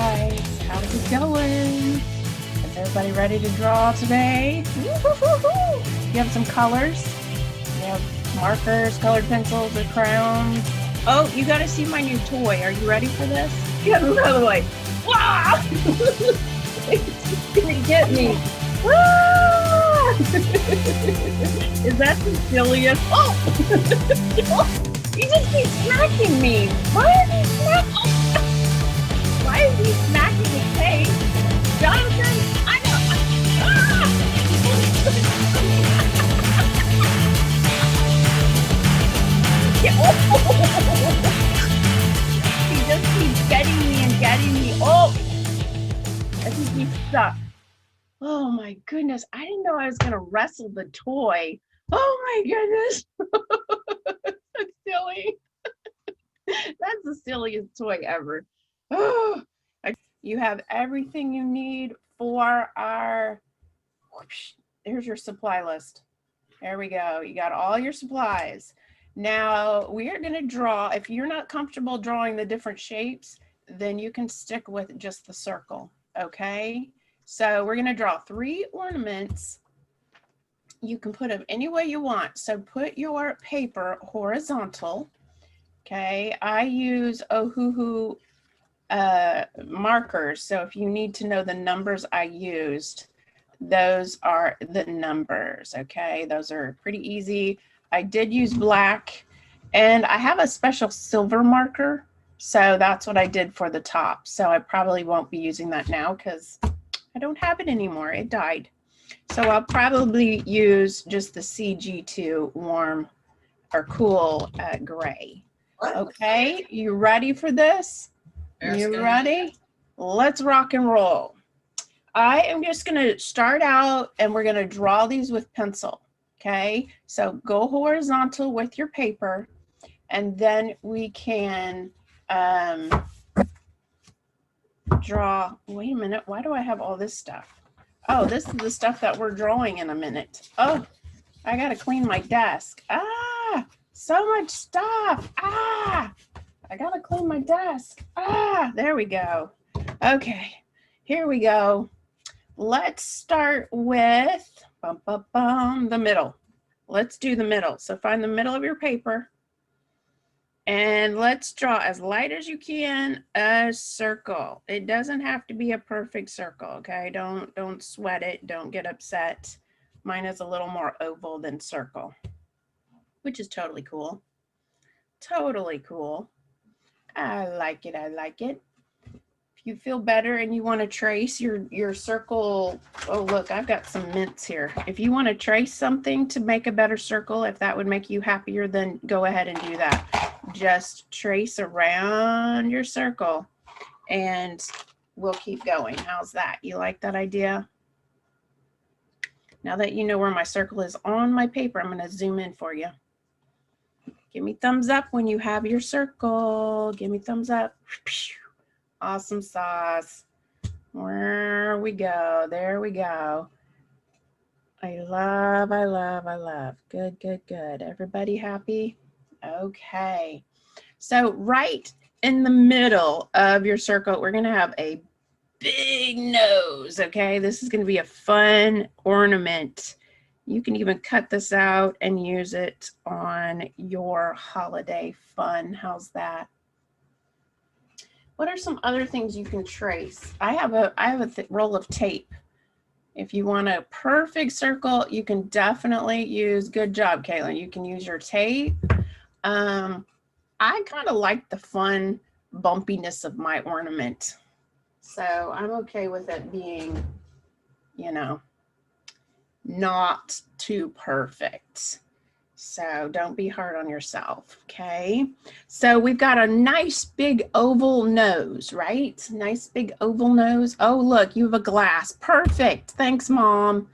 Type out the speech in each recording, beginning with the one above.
guys, how's it going? Is everybody ready to draw today? You have some colors? You have markers, colored pencils, or crayons? Oh, you gotta see my new toy. Are you ready for this? Get out of the way. Wow! It's gonna get me. Ah! Is that the silliest? Oh! He just keeps smacking me. Why is he smacking? Oh. Why is he smacking his face? Jonathan, I know. Ah! He just keeps getting me and getting me. Oh! I think he's stuck. Oh my goodness. I didn't know I was going to wrestle the toy. Oh my goodness. That's silly. That's the silliest toy ever. Oh, you have everything you need for our, here's your supply list. There we go. You got all your supplies. Now we are going to draw. If you're not comfortable drawing the different shapes, then you can stick with just the circle. Okay. So we're going to draw 3 ornaments. You can put them any way you want. So put your paper horizontal. Okay. I use Ohuhu markers. So if you need to know the numbers I used, those are the numbers. Okay. Those are pretty easy. I did use black, and I have a special silver marker. So that's what I did for the top. So I probably won't be using that now because I don't have it anymore. It died. So I'll probably use just the CG2 warm or cool gray. Okay, you ready for this? You ready? Let's rock and roll. I am just going to start out and we're going to draw these with pencil. Okay, so go horizontal with your paper, and then we can draw. Wait a minute, why do I have all this stuff? Oh, this is the stuff that we're drawing in a minute. Oh, I gotta clean my desk. Ah, so much stuff. Ah, I gotta clean my desk. Ah, there we go. Okay, here we go. Let's start with the middle. Let's do the middle. So find the middle of your paper. And let's draw as light as you can a circle. It doesn't have to be a perfect circle, okay? Don't sweat it. Don't get upset. Mine is a little more oval than circle, which is totally cool. Totally cool. I like it. I like it. If you feel better and you want to trace your circle, oh look, I've got some mints here. If you want to trace something to make a better circle, if that would make you happier, then go ahead and do that. Just trace around your circle and we'll keep going. How's that? You like that idea? Now that you know where my circle is on my paper, I'm going to zoom in for you. Give me thumbs up when you have your circle. Give me thumbs up. Awesome sauce. Where we go. There we go. I love, I love, I love. Good, good, good. Everybody happy? Okay. So right in the middle of your circle, we're going to have a big nose. Okay. This is going to be a fun ornament. You can even cut this out and use it on your holiday fun. How's that? What are some other things you can trace? I have a roll of tape. If you want a perfect circle, you can definitely use, good job, Kaylin. You can use your tape. I kind of like the fun bumpiness of my ornament. So I'm okay with it being, you know, not too perfect. So don't be hard on yourself, okay? So we've got a nice big oval nose, right? Nice big oval nose. Oh, look, you have a glass. Perfect. Thanks, Mom.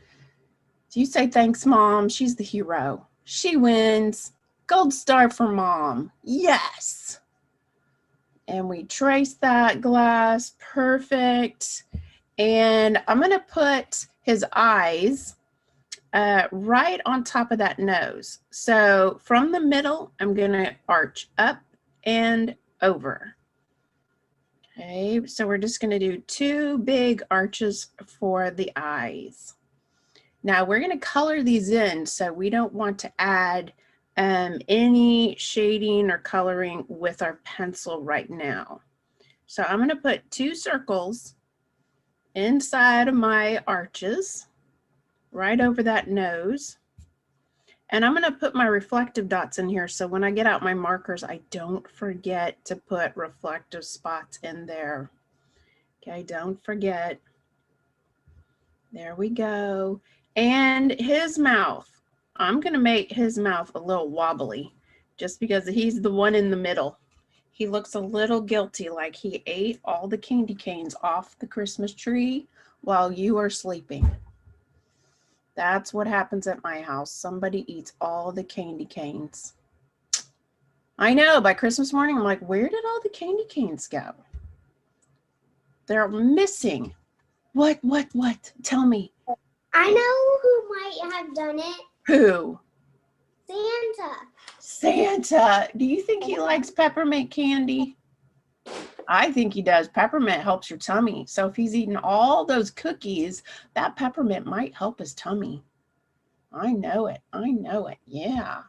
Do you say thanks, Mom? She's the hero. She wins. Gold star for Mom. Yes. And we trace that glass. Perfect. And I'm going to put his eyes right on top of that nose. So from the middle, I'm going to arch up and over. Okay, so we're just gonna do 2 big arches for the eyes. Now we're gonna color these in, so we don't want to add any shading or coloring with our pencil right now. So I'm gonna put 2 circles inside of my arches, right over that nose. And I'm gonna put my reflective dots in here, so when I get out my markers, I don't forget to put reflective spots in there. Okay, don't forget. There we go. And his mouth. I'm gonna make his mouth a little wobbly just because he's the one in the middle. He looks a little guilty, like he ate all the candy canes off the Christmas tree while you are sleeping. That's what happens at my house. Somebody eats all the candy canes. I know, by Christmas morning, I'm like, where did all the candy canes go? They're missing. What? Tell me. I know who might have done it. Who? Santa. Santa. Do you think he likes peppermint candy? I think he does. Peppermint helps your tummy. So if he's eating all those cookies, that peppermint might help his tummy. I know it. I know it. Yeah.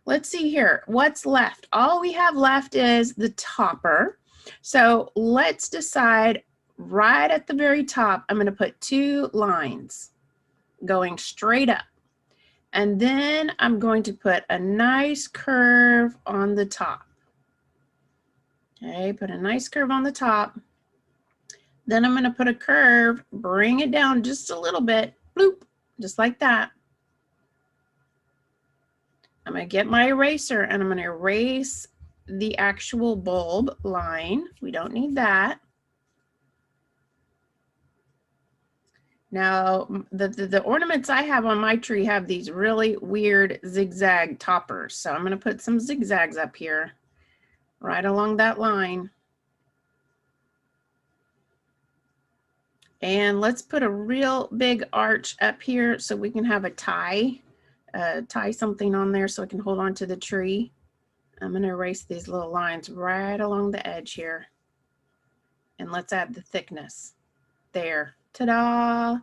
Let's see here. What's left? All we have left is the topper. So let's decide right at the very top. I'm going to put 2 lines going straight up. And then I'm going to put a nice curve on the top. Okay, put a nice curve on the top. Then I'm going to put a curve, bring it down just a little bit, bloop, just like that. I'm going to get my eraser and I'm going to erase the actual bulb line. We don't need that. Now, the ornaments I have on my tree have these really weird zigzag toppers. So I'm going to put some zigzags up here, right along that line. And let's put a real big arch up here so we can have a tie something on there so I can hold on to the tree. I'm going to erase these little lines right along the edge here. And let's add the thickness. There. Ta-da!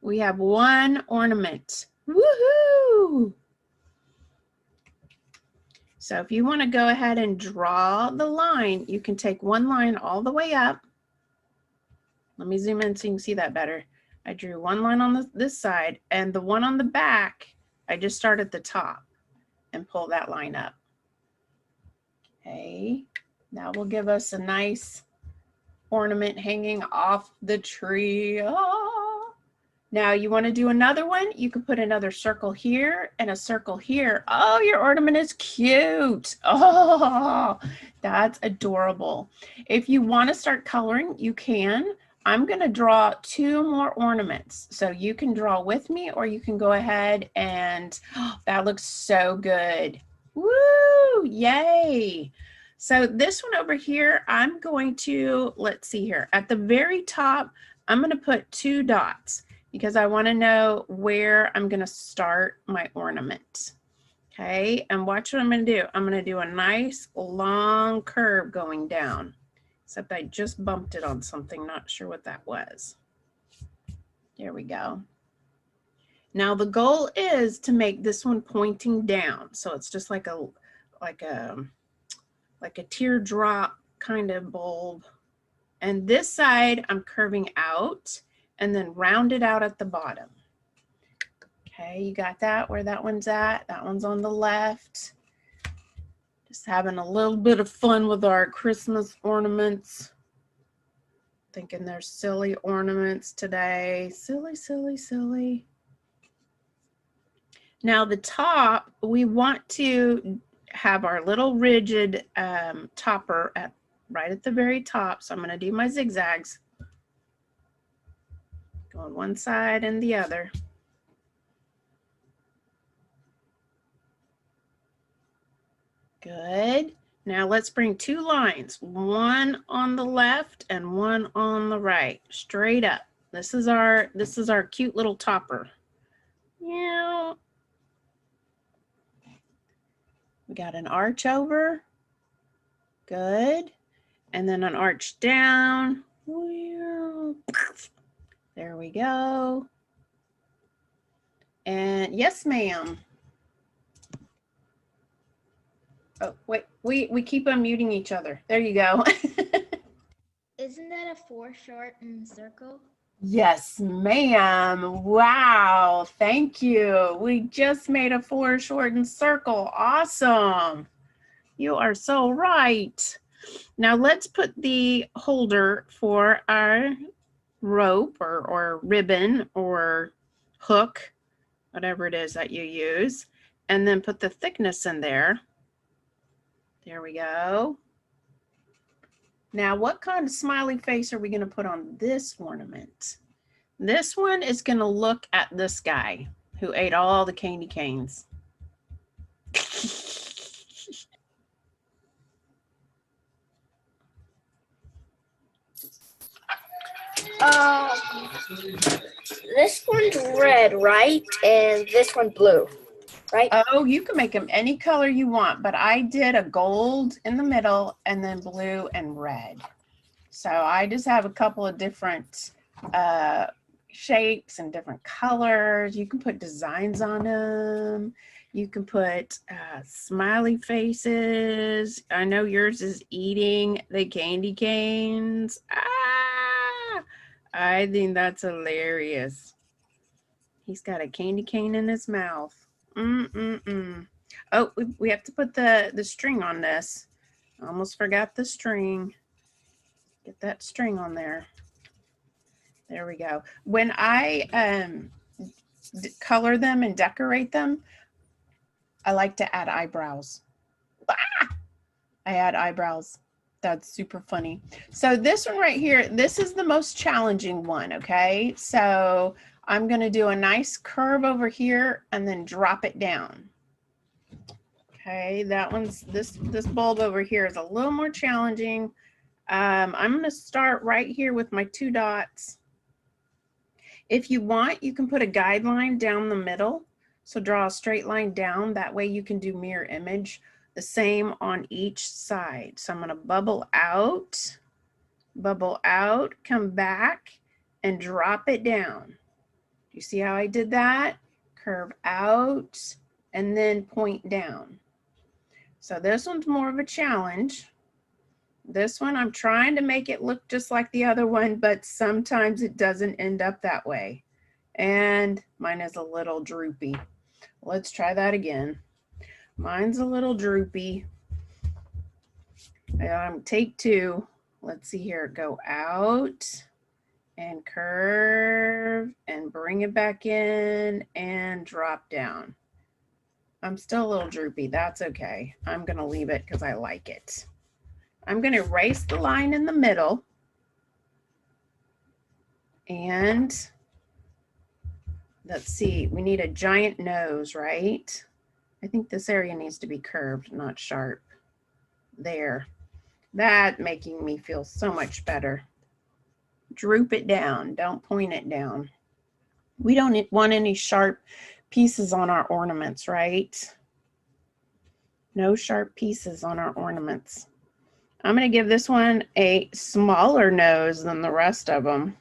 We have 1 ornament. Woohoo! So if you want to go ahead and draw the line, you can take 1 line all the way up. Let me zoom in so you can see that better. I drew 1 line on this side, and the one on the back, I just start at the top and pull that line up. Okay, that will give us a nice ornament hanging off the tree. Oh. Now you want to do another one, you can put another circle here and a circle here. Oh, your ornament is cute. Oh, that's adorable. If you want to start coloring, you can. I'm going to draw 2 more ornaments. So you can draw with me or you can go ahead and that looks so good. Woo! Yay! So this one over here, I'm going to, let's see here. At the very top, I'm going to put 2 dots because I want to know where I'm going to start my ornament. Okay, and watch what I'm going to do. I'm going to do a nice long curve going down. Except I just bumped it on something, not sure what that was. There we go. Now the goal is to make this one pointing down. So it's just like a teardrop kind of bulb. And this side I'm curving out and then round it out at the bottom. Okay, you got that, where that one's at? That one's on the left. Just having a little bit of fun with our Christmas ornaments. Thinking they're silly ornaments today. Silly, silly, silly. Now the top, we want to have our little rigid topper right at the very top. So I'm going to do my zigzags. Going one side and the other. Good. Now let's bring 2 lines, one on the left and one on the right, straight up. This is our cute little topper. Yeah. We got an arch over. Good. And then an arch down. There we go. And yes, ma'am. Oh, wait, we keep unmuting each other. There you go. Isn't that a foreshortened circle? Yes, ma'am. Wow. Thank you. We just made a foreshortened circle. Awesome. You are so right. Now let's put the holder for our rope or ribbon or hook, whatever it is that you use, and then put the thickness in there. There we go. Now, what kind of smiley face are we going to put on this ornament? This one is going to look at this guy who ate all the candy canes. This one's red, right? And this one blue, right? Oh, you can make them any color you want, but I did a gold in the middle and then blue and red. So I just have a couple of different shapes and different colors. You can put designs on them. You can put smiley faces. I know yours is eating the candy canes. Ah, I think that's hilarious. He's got a candy cane in his mouth. Oh, we have to put the string on this. I almost forgot the string. Get that string on there. There we go. When I color them and decorate them, I like to add eyebrows. Ah! I add eyebrows. That's super funny. So this one right here, this is the most challenging one, okay? So I'm gonna do a nice curve over here and then drop it down. Okay, that one's, this bulb over here is a little more challenging. I'm gonna start right here with my 2 dots. If you want, you can put a guideline down the middle. So draw a straight line down. That way you can do mirror image. The same on each side. So I'm gonna bubble out, come back and drop it down. You see how I did that? Curve out and then point down. So this one's more of a challenge. This one, I'm trying to make it look just like the other one, but sometimes it doesn't end up that way. And mine is a little droopy. Let's try that again. Mine's a little droopy. Take 2. Let's see here. Go out and curve and bring it back in and drop down. I'm still a little droopy. That's okay. I'm going to leave it because I like it. I'm going to erase the line in the middle. And let's see, we need a giant nose, right? I think this area needs to be curved, not sharp. There. That making me feel so much better. Droop it down. Don't point it down. We don't want any sharp pieces on our ornaments, right? No sharp pieces on our ornaments. I'm going to give this one a smaller nose than the rest of them,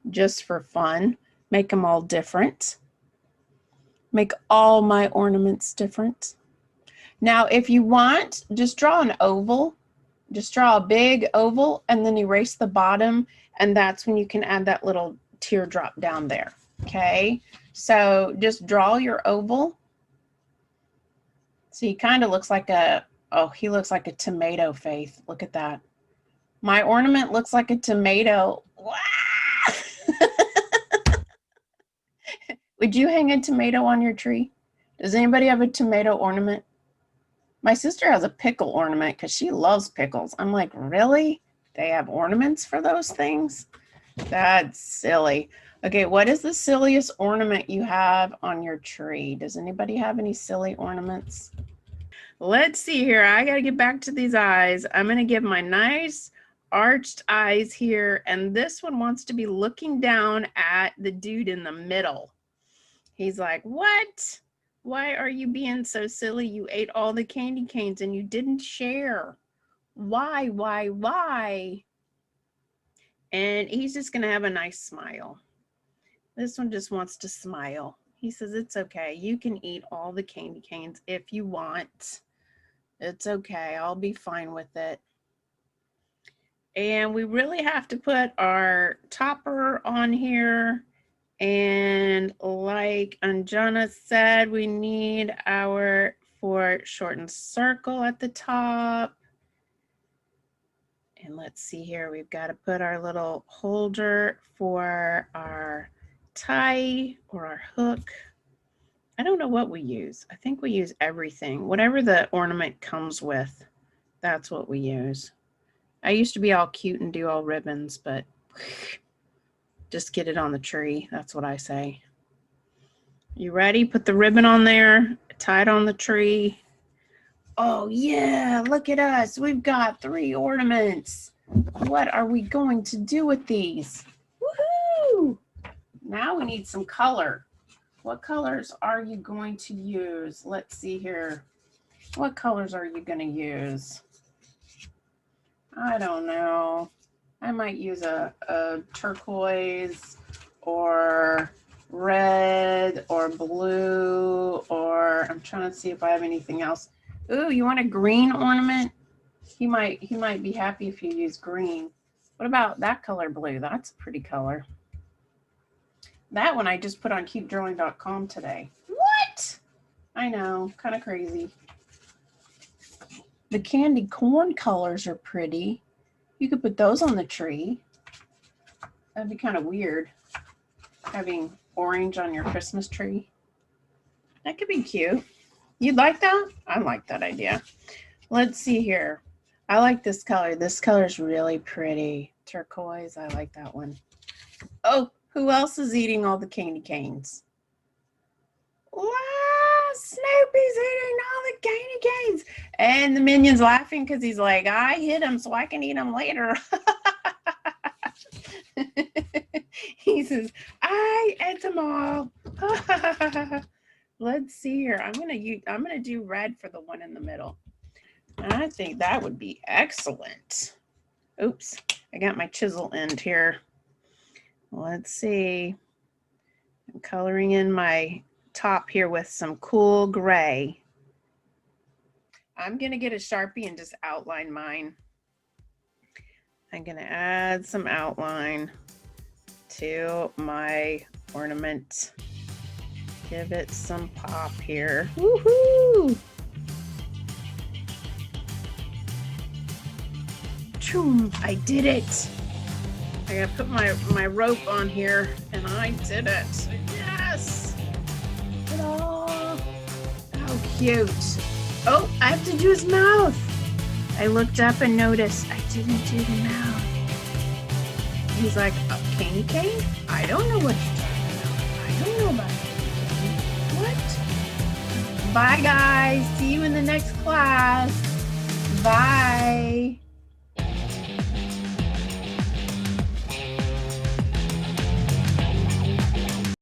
just for fun. Make them all different. Make all my ornaments different. Now, if you want, just draw an oval. Just draw a big oval and then erase the bottom, and that's when you can add that little teardrop down there. Okay, so just draw your oval. So he kind of looks like a, oh, he looks like a tomato, Faith. Look at that. My ornament looks like a tomato. Wow. Would you hang a tomato on your tree? Does anybody have a tomato ornament? My sister has a pickle ornament because she loves pickles. I'm like, really? They have ornaments for those things? That's silly. Okay, what is the silliest ornament you have on your tree? Does anybody have any silly ornaments? Let's see here. I got to get back to these eyes. I'm going to give my nice arched eyes here. And this one wants to be looking down at the dude in the middle. He's like, what? Why are you being so silly? You ate all the candy canes and you didn't share. Why? And he's just gonna have a nice smile. This one just wants to smile. He says, it's okay. You can eat all the candy canes if you want. It's okay. I'll be fine with it. And we really have to put our topper on here. And like Anjana said, we need our foreshortened circle at the top. And let's see here, we've got to put our little holder for our tie or our hook. I don't know what we use. I think we use everything. Whatever the ornament comes with, that's what we use. I used to be all cute and do all ribbons, but just get it on the tree. That's what I say. You ready? Put the ribbon on there, tie it on the tree. Oh yeah, look at us. We've got 3 ornaments. What are we going to do with these? Woohoo! Now we need some color. What colors are you going to use? Let's see here. What colors are you going to use? I don't know. I might use a turquoise or red or blue, or I'm trying to see if I have anything else. Ooh, you want a green ornament? He might be happy if you use green. What about that color blue? That's a pretty color. That one I just put on cutedrawing.com today. What? I know, kind of crazy. The candy corn colors are pretty. You could put those on the tree. That'd be kind of weird, having orange on your Christmas tree. That could be cute. You'd like that? I like that idea. Let's see here. I like this color. This color is really pretty. Turquoise. I like that one. Oh, who else is eating all the candy canes? Wow, Snoopy's eating all the candy canes. And the minion's laughing because he's like, I hit him so I can eat them later. He says, I ate them all. Let's see here. I'm gonna do red for the one in the middle. I think that would be excellent. Oops, I got my chisel end here. Let's see. I'm coloring in my top here with some cool gray. I'm gonna get a Sharpie and just outline mine. I'm gonna add some outline to my ornament. Give it some pop here. Woohoo! Choom, I did it. I gotta put my rope on here, and I did it. Yes! Ta-da! How cute. Oh, I have to do his mouth. I looked up and noticed I didn't do the mouth. He's like, a candy cane? I don't know what you're talking about. I don't know about candy cane. What? Bye, guys. See you in the next class. Bye.